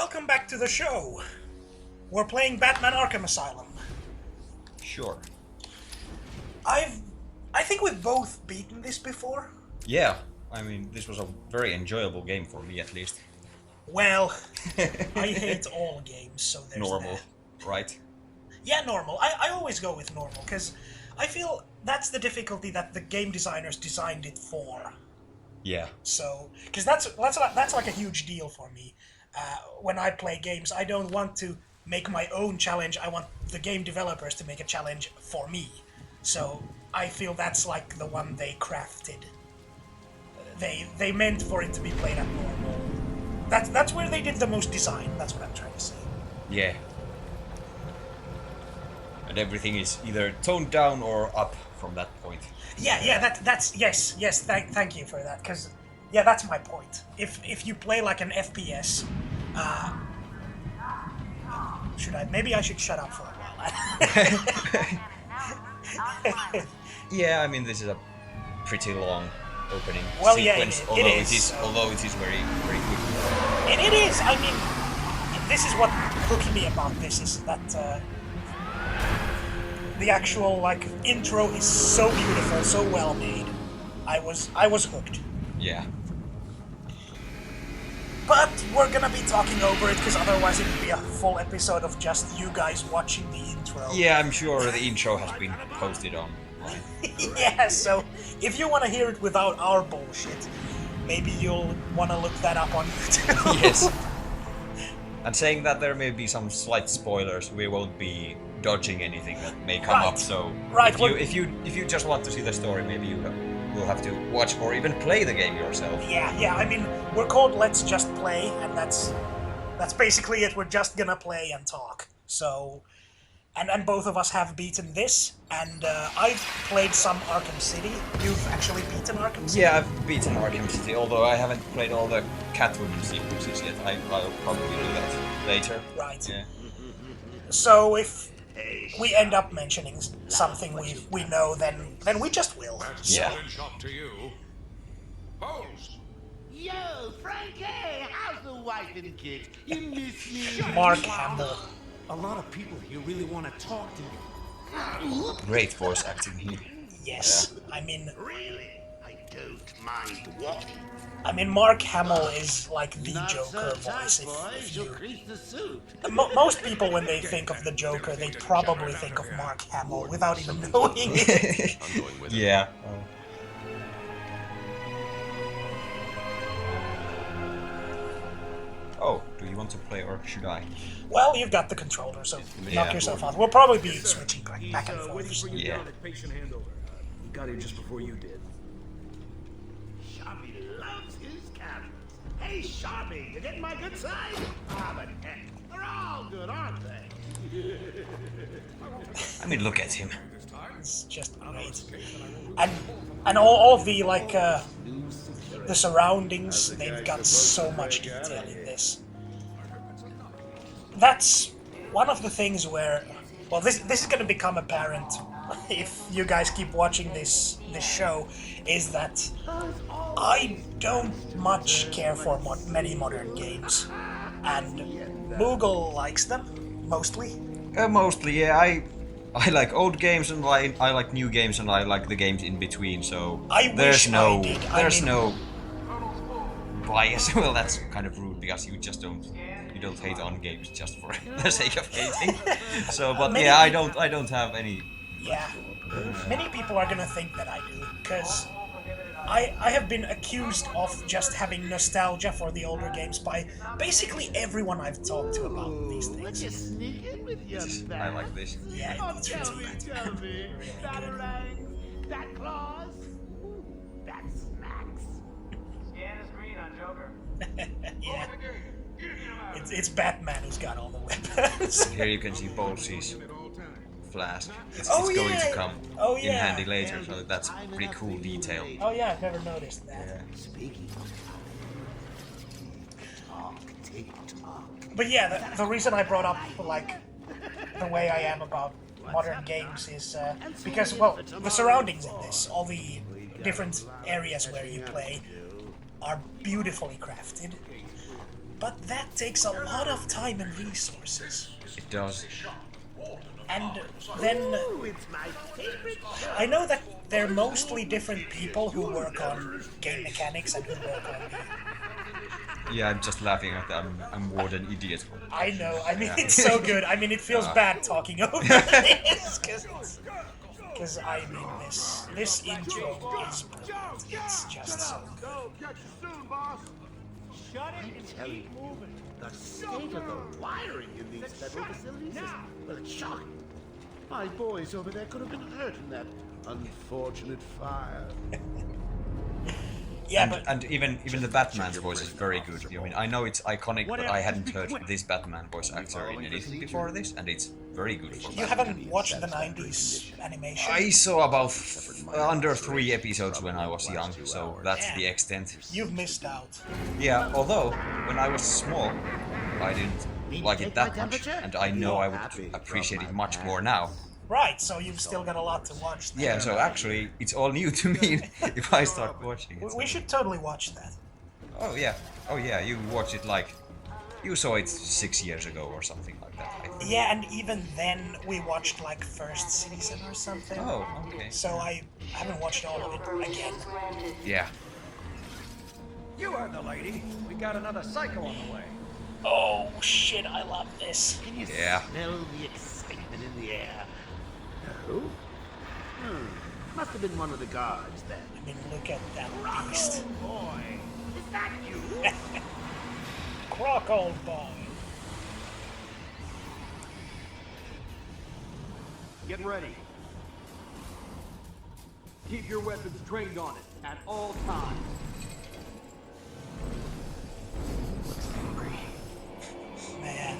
welcome back to the show. We're playing Batman Arkham Asylum. Sure. I think we've both beaten this before. Yeah, I mean, this was a very enjoyable game for me, at least. Well, I hate all games, so there's Normal, that. right? Yeah, normal. I always go with normal, because I feel that's the difficulty that the game designers designed it for. Yeah. So, because that's like a huge deal for me. When I play games, I don't want to make my own challenge. I want the game developers to make a challenge for me. So I feel that's like the one they crafted. They meant for it to be played at normal. That's where they did the most design. That's what I'm trying to say. Yeah. And everything is either toned down or up from that point. Yeah. That's yes. Thank you for that, because yeah, that's my point. If you play like an FPS, maybe I should shut up for a while. Yeah, I mean, this is a pretty long opening Well, yeah, sequence, although it is very, very quick. And it is. I mean, this is what hooked me about this is that the actual like intro is so beautiful, so well made. I was hooked. Yeah. But we're gonna be talking over it because otherwise it would be a full episode of just you guys watching the intro. Yeah, I'm sure the intro has been posted online. Yeah, so if you want to hear it without our bullshit, maybe you'll want to look that up on YouTube. Yes. And saying that there may be some slight spoilers, we won't be dodging anything that may come up. So right, if you just want to see the story, maybe you will have to watch or even play the game yourself. Yeah. I mean, we're called Let's Just Play, and that's basically it. We're just gonna play and talk. So, and both of us have beaten this, and I've played some Arkham City. You've actually beaten Arkham City? Yeah, I've beaten Arkham City, although I haven't played all the Catwoman sequences yet. I'll probably do that later. Right. Yeah. So if we end up mentioning something we know, then we just will. Yeah. Up to you. Pose. Yo, Frankie, how's the wife and kids? You miss me? Mark Hamill. A lot of people here really want to talk to you. Great voice acting here. Yes. I mean, Really? I don't mind walking. Mark Hamill is like the Not Joker so tight, voice. boys. If You'll you, crease the suit. most people, when they think of the Joker, they probably think of Mark Hamill without even knowing it. I'm going with it. Yeah. Oh, do you want to play or should I? Well, you've got the controller, so Yeah. knock yourself out. We'll probably be switching back and Waiting forth. for you Yeah. down at patient handover. He got here just before you did. Sharpie loves his cameras. Hey, Sharpie, you getting my good side? Ah, but heck, they're all good, aren't they? I mean, look at him. It's just great. And all the like the surroundings, they've got so much detail in this. That's one of the things where, well, this is going to become apparent if you guys keep watching this show, is that I don't much care for many modern games, and Moogle likes them mostly. Mostly, yeah. I like old games and I like new games and I like the games in between. So I there's wish no I did. no bias. Well, that's kind of rude because you don't hate on games just for the sake of hating. So, but Many yeah, people- I don't have any. Yeah, many people are gonna think that I do, because I have been accused of just having nostalgia for the older games by basically everyone I've talked to about these Would you things. sneak in with your I like this. Yeah, Oh, it's tell really me, good. tell me. That ranks, that claws, that smacks. Scan is green on Joker. Yeah, it's Batman who's got all the weapons. Here you can see Bolsey's flask. It's Oh, going yeah. to come Oh, in yeah. handy later, so that's pretty cool detail. Oh yeah, I've never noticed that. Yeah. Speaking of talk, tick tock. But yeah, the reason I brought up like the way I am about modern games is because, well, the surroundings in this, all the different areas where you play, are beautifully crafted. but that takes a lot of time and resources. It does. And then Ooh, it's my favorite show. I know that they're mostly different people who work on game mechanics and who work on the... Yeah, I'm just laughing at that. I'm Warden Idiot. I know, I mean, it's so good. I mean, it feels bad talking over this, because I mean, this intro is brilliant. It's just so good. Catch you soon, boss. Shut it and keep moving. The state of the wiring in these federal facilities is, well, it's shocking. My boys over there could have been hurt in that unfortunate fire. Yeah, but And even the Batman's voice is very good. I mean, I know it's iconic, but I hadn't heard this Batman voice actor in anything before this, and it's very good for you me. haven't watched the 90s animation? I saw about under 3 episodes when I was young, so that's the extent. You've missed out. Yeah, although when I was small, I didn't like it that much, and I know I would appreciate it much more now. Right, so you've still got a lot to watch there. Yeah, so actually, it's all new to me if I start watching it. We should totally watch that. Oh yeah, you watched it like... You saw it 6 years ago or something like that, I think. Yeah, and even then we watched like first season or something. Oh, okay. So I haven't watched all of it again. Yeah. You heard the lady. We got another psycho on the way. Oh shit, I love this. Can you Yeah. smell the excitement in the air? No? Must have been one of the guards then. I mean, look at that beast. Boy, is that you? Croc, old boy. Get ready. Keep your weapons trained on it at all times. Man,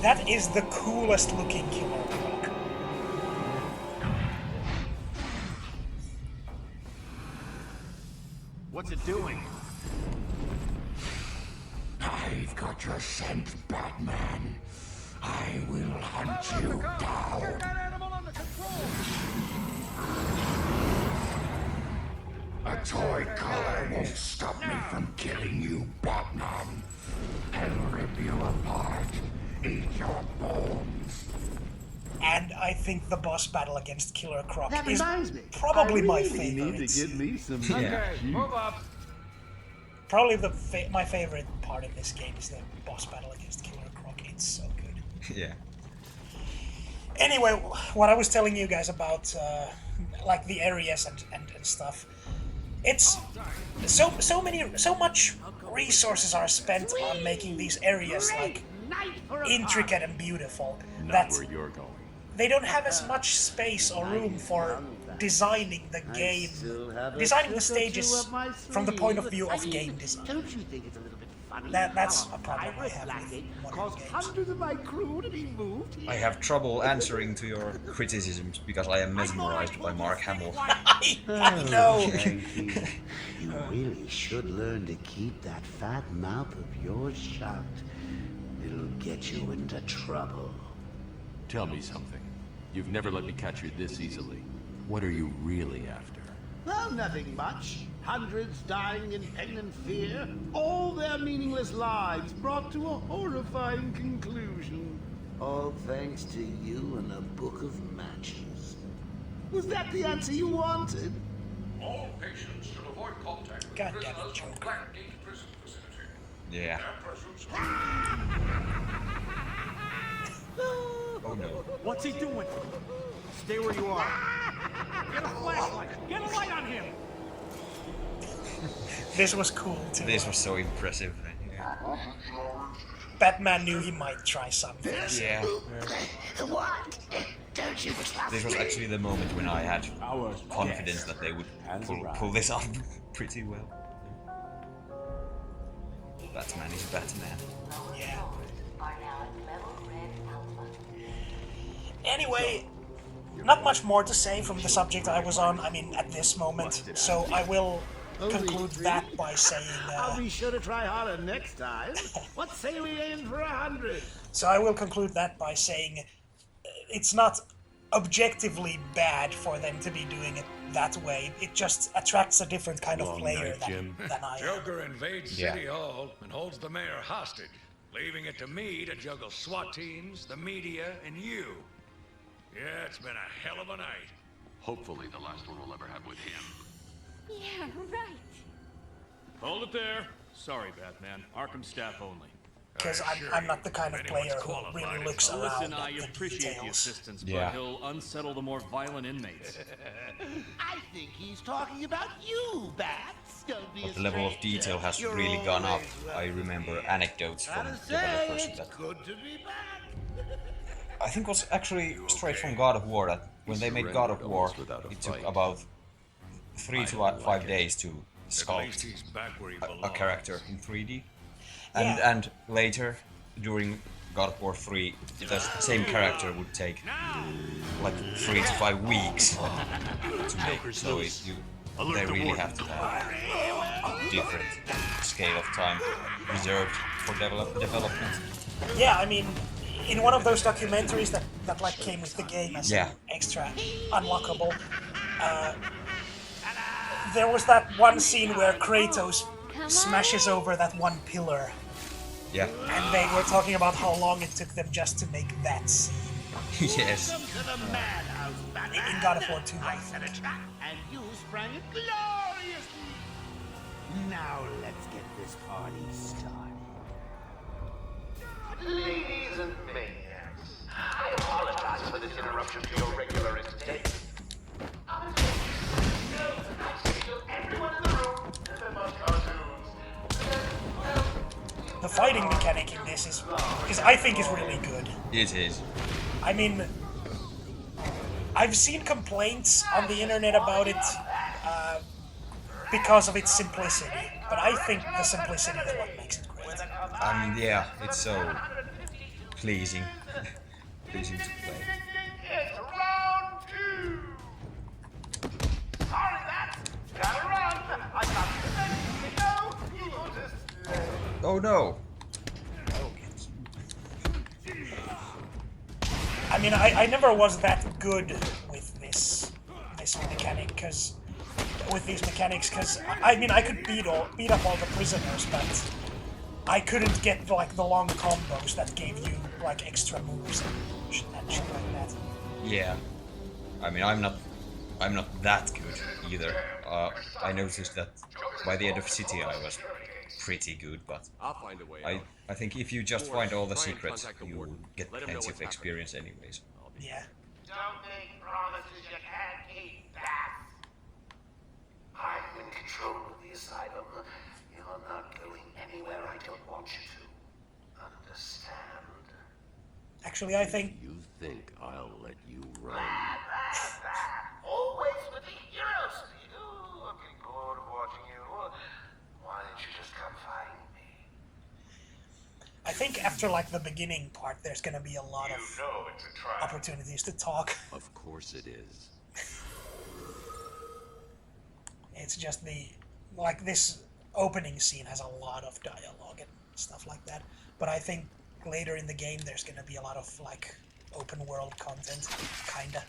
that is the coolest looking Killer Croc. What's it doing? I've got your scent, Batman. I will hunt you down. Get that animal under control! A toy collar won't stop me from killing you, Batman. I'll rip you apart, eat your bones. And I think the boss battle against Killer Croc That is reminds me. probably I my really favorite. need to get me some. Okay, move up. Probably my favorite part of this game is the boss battle against Killer Croc. It's so good. Yeah. Anyway, what I was telling you guys about, like the areas and stuff, it's so much resources are spent on making these areas like Night for a intricate and beautiful that You're going. they don't have as much space or room for designing the game, designing the stages from the point of view of game design. Don't you think it's a little bit funny? That's how a problem I pirate have landing with modern caused games. hundreds of my crew to be moved here? I have trouble answering to your criticisms because I am mesmerized by Mark Hamill. I know. Frankie, you really should learn to keep that fat mouth of yours shut. It'll get you into trouble. Tell me something. You've never let me catch you this easily. What are you really after? Well, nothing much. Hundreds dying in pain and fear. All their meaningless lives brought to a horrifying conclusion. All thanks to you and a book of matches. Was that the answer you wanted? All patients should avoid contact with God damn it, prisoners from Joker. Blackgate Prison Facility. Yeah. Oh no. What's he doing? Stay where you are. Get a flashlight. Get a light on him. This was cool too. This was so impressive. Yeah. Batman knew he might try something. Yeah. What? Don't you trust This was me? actually the moment when I had confidence that they would pull this off pretty well. Batman is Batman. Yeah. Anyway, not much more to say from the subject I was on, I mean, at this moment, so I will conclude that by saying, I'll be sure to try harder next time. What say we aim for 100? so I will conclude that by saying it's not objectively bad for them to be doing it that way. It just attracts a different kind of Long player night, Jim. than I am. Joker invades Yeah. City Hall and holds the mayor hostage, leaving it to me to juggle SWAT teams, the media, and you. Yeah, it's been a hell of a night. Hopefully the last one we'll ever have with him. Yeah, right. Hold it there. Sorry, Batman. Arkham staff only. Because Sure, I'm not the kind of anyone's player who qualified really is looks around Listen, at I the appreciate the details. assistance, Yeah. but he'll unsettle the more violent inmates. I think he's talking about you, Bats. Don't be But a the level of stranger. detail has You're really gone up. always welcome I remember here. anecdotes from Gotta say, developers it's that good to be back. I think was actually straight from God of War that when they made God of War, almost without a it took fight. about 3 to 5 days to At least sculpt he's back where he a belongs. character in 3D. Yeah. And later, during God of War 3, the same character would take like 3 to 5 weeks to make. So they really have to have a different scale of time reserved for development. Yeah, I mean, in one of those documentaries that like came with the game as Yeah. an extra unlockable, there was that one scene where Kratos smashes over that one pillar, Yeah. and they were talking about how long it took them just to make that scene. Yes. Welcome to the madhouse, Batman. In God of War 2, I I set a think. trap, and you sprang it gloriously. Now let's get this party started. Ladies and maniacs, I apologize for this interruption to your regular entertainment. I schedule everyone in the room to film our cartoons. The fighting mechanic in this is I think is really good. It is. I mean, I've seen complaints on the internet about it because of its simplicity, but I think the simplicity is what makes it great. I mean, yeah, it's so pleasing. Pleasing to play. It's round 2. Sorry, Matt. Gotta run. I got to go. You'll just Oh no! I mean, I never was that good with this mechanic, because I mean I could beat up all the prisoners, but I couldn't get like the long combos that gave you like extra moves and shit like that. Yeah. I mean, I'm not that good either. I noticed that by the end of City I was pretty good, but I'll find a way out. I think if you just find all the Try and secrets, contact the you warden. get Let him know plenty what's of experience anyways. Yeah. don't make promises you can't keep, Bats. I'm in control of the asylum. You're not going anywhere I don't want you to. Understand? Actually, I think You think I'll let you run? Always with the heroes. I'm getting bored of watching you. Why don't you just come find me? after like the beginning part, there's gonna be a lot of know it's a trap. opportunities to talk. Of course it is. It's just this opening scene has a lot of dialogue and stuff like that. But I think later in the game there's gonna be a lot of like open world content, kinda.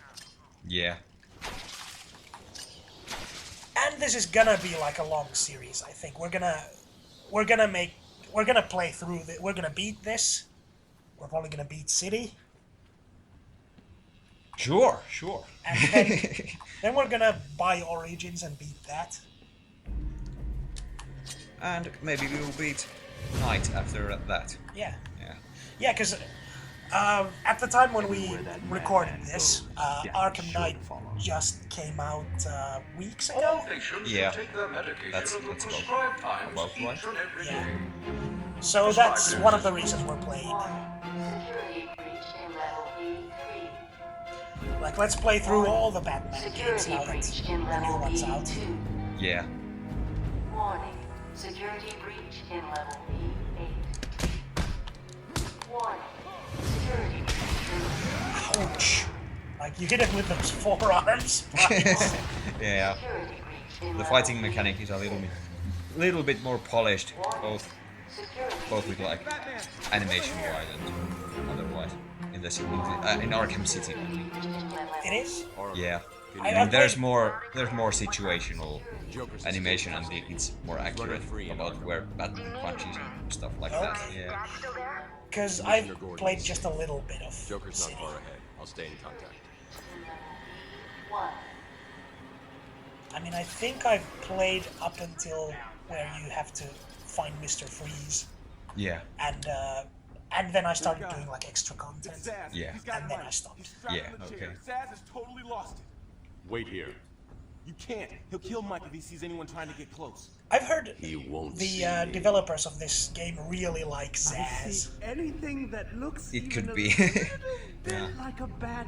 Yeah. And this is gonna be like a long series. I think we're gonna play through we're gonna beat this. We're probably gonna beat City, Sure. and then we're gonna buy Origins and beat that. And maybe we will beat Knight after that. Yeah. Yeah. Yeah, because at the time when we recorded this, Arkham Knight just came out weeks ago. Yeah. That's about right. Yeah. So that's one of the reasons we're playing. Security breach in level B3. Like, let's play through all the Batman games Security now that breach in the new level one's out. B2. Yeah. Warning. Security breach in level B8. Warning. Security breach in level Ouch! Like, you hit it with those forearms. Yeah. Security breach in The level fighting mechanic is a little bit more polished, Security both with like animation-wise and otherwise in Arkham City. breach in level It is? Yeah. I mean, there's more situational animation, and it's more accurate about where Batman punches and stuff like that. Okay. Yeah. Because I've played just a little bit of Joker's not City. far ahead. I'll stay in contact. 1. I mean, I think I've played up until where you have to find Mr. Freeze, Yeah. and then I started doing like extra content, Zaz, Yeah. he's got and then money. I stopped. He's strapped Yeah, in the okay. chair. Zaz has totally lost it. Wait here. You can't. He'll kill Mike if he sees anyone trying to get close. I've heard He won't the see me. developers of this game really like I Zaz. see anything that looks It even could a be. little bit Yeah. like a bat.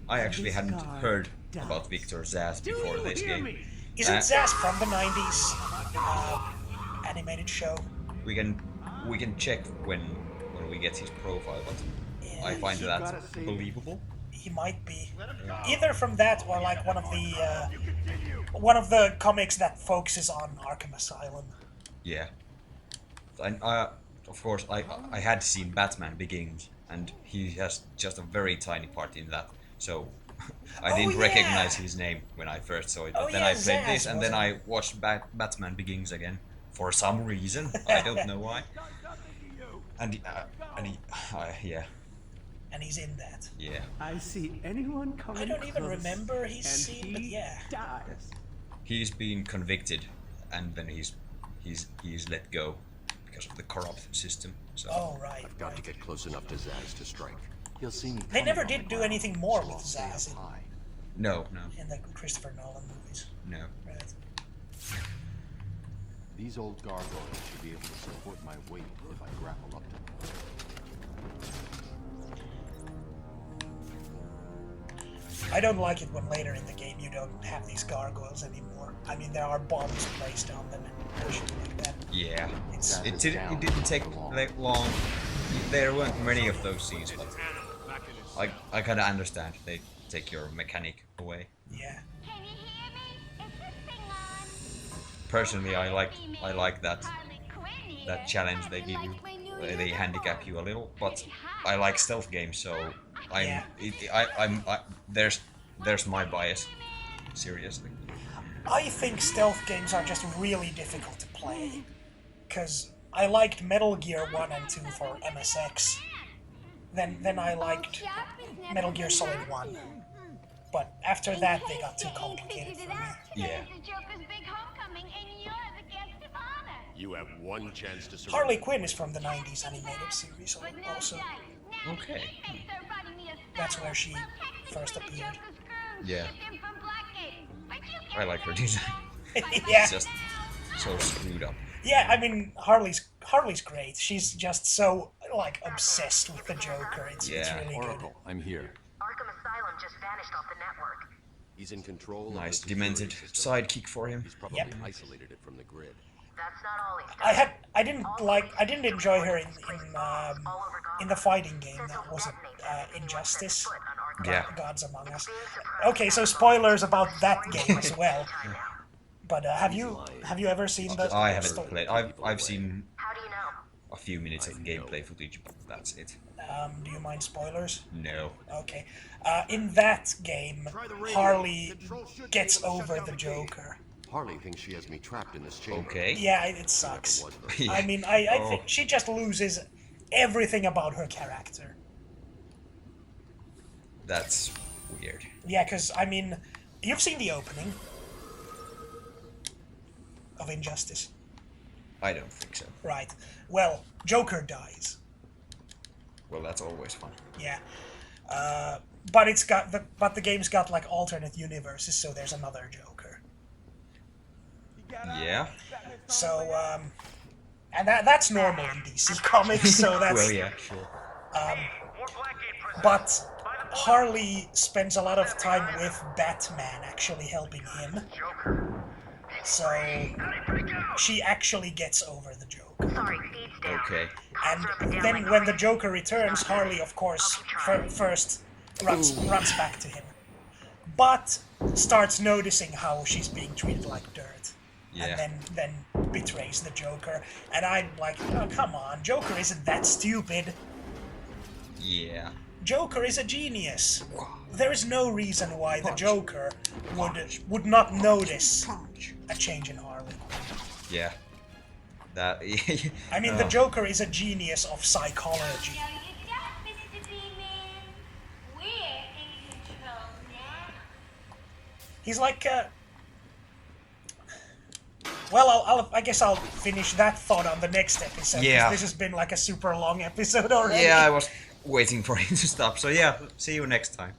I actually This hadn't guard heard does. about Victor Zaz Do before you this hear game. me? Isn't Zaz from the '90s animated show? We can check when we get his profile, but I Yeah, find that gotta save- believable. he might be either from that or like one of the comics that focuses on Arkham Asylum. Yeah. Of course, I had seen Batman Begins, and he has just a very tiny part in that, so I Oh, didn't yeah. recognize his name when I first saw it. But Oh, then yeah, I played Zaz, this, and then wasn't I watched Batman Begins again for some reason. I don't know why. And yeah, And he's in that. yeah. I see anyone coming I don't even close, remember his and scene, but he yeah. dies. He's been convicted, and then he's let go because of the corrupt system. So Oh right. I've got to right. get close enough to Zaz to strike. He'll see me. They coming never on the did do ground, anything more so with I'll stay up Zaz high. no, in the Christopher Nolan movies. no. Right. These old gargoyles should be able to support my weight if I grapple up to them. I don't like it when later in the game you don't have these gargoyles anymore. I mean, there are bombs placed on them and shit like that. Yeah. It's It didn't take like long. There weren't many of those scenes, but I kind of understand. They take your mechanic away. yeah. Can you hear me? Is this thing on? Personally, I like that Harley Quinn here. that challenge they give you. They handicap you a little, but I like stealth games, so Yeah. there's my bias. Seriously. I think stealth games are just really difficult to play. Because I liked Metal Gear 1 and 2 for MSX. Then I liked Metal Gear Solid 1. But after that, they got too complicated for me. Yeah. It's the Joker's big homecoming, and you're the guest of honor. You have one chance to surrender. Harley Quinn is from the '90s animated series But no also. dice. Now Okay. they start writing me a That's song. where she Well, technically, first the appeared. Joker's screwed. Yeah. Shipped him from Blackgate. But you I get like her that design. now. Yeah. It's just so screwed up. Yeah, I mean Harley's great. She's just so like obsessed with the Joker. It's Yeah. really good. Oracle, I'm here. Arkham Asylum just vanished off the network. He's in control. Nice of the demented security system. sidekick for him. He's probably Yep. isolated it from the grid. That's not all he's done. I didn't enjoy her in the fighting game that wasn't Injustice. Yeah. Gods Among Us. Okay, so spoilers about that game as well. But have you ever seen the? I haven't story? played. I've seen How do you know? a few minutes of gameplay footage, but that's it. Do you mind spoilers? No. Okay. In that game, Harley gets over the Joker. Harley thinks she has me trapped in this chamber. Okay. Yeah, it sucks. Was her. I mean, I Oh. think she just loses everything about her character. That's weird. Yeah, because, I mean, you've seen the opening of Injustice, I don't think so. right? Well, Joker dies. Well, that's always fun. Yeah. But the game's got like alternate universes, so there's another Joker. Yeah. So, and that's normal in DC Comics, so that's... Well, yeah, sure. But Harley spends a lot of time with Batman actually helping him. So she actually gets over the Joker. Sorry, feed's down. Okay. And then when the Joker returns, Harley, of course, first runs back to him. But starts noticing how she's being treated like dirt. Yeah. And then betrays the Joker. And I'm like, oh, come on, Joker isn't that stupid. Yeah. Joker is a genius. There is no reason why the Joker would not notice a change in Harley Quinn. Yeah. That. I mean, the Joker is a genius of psychology. No, you don't, Mr. B-Man. We're in control now. He's like, well, I guess I'll finish that thought on the next episode. 'Cause Yeah. this has been like a super long episode already. Yeah, I was waiting for him to stop. So yeah, see you next time.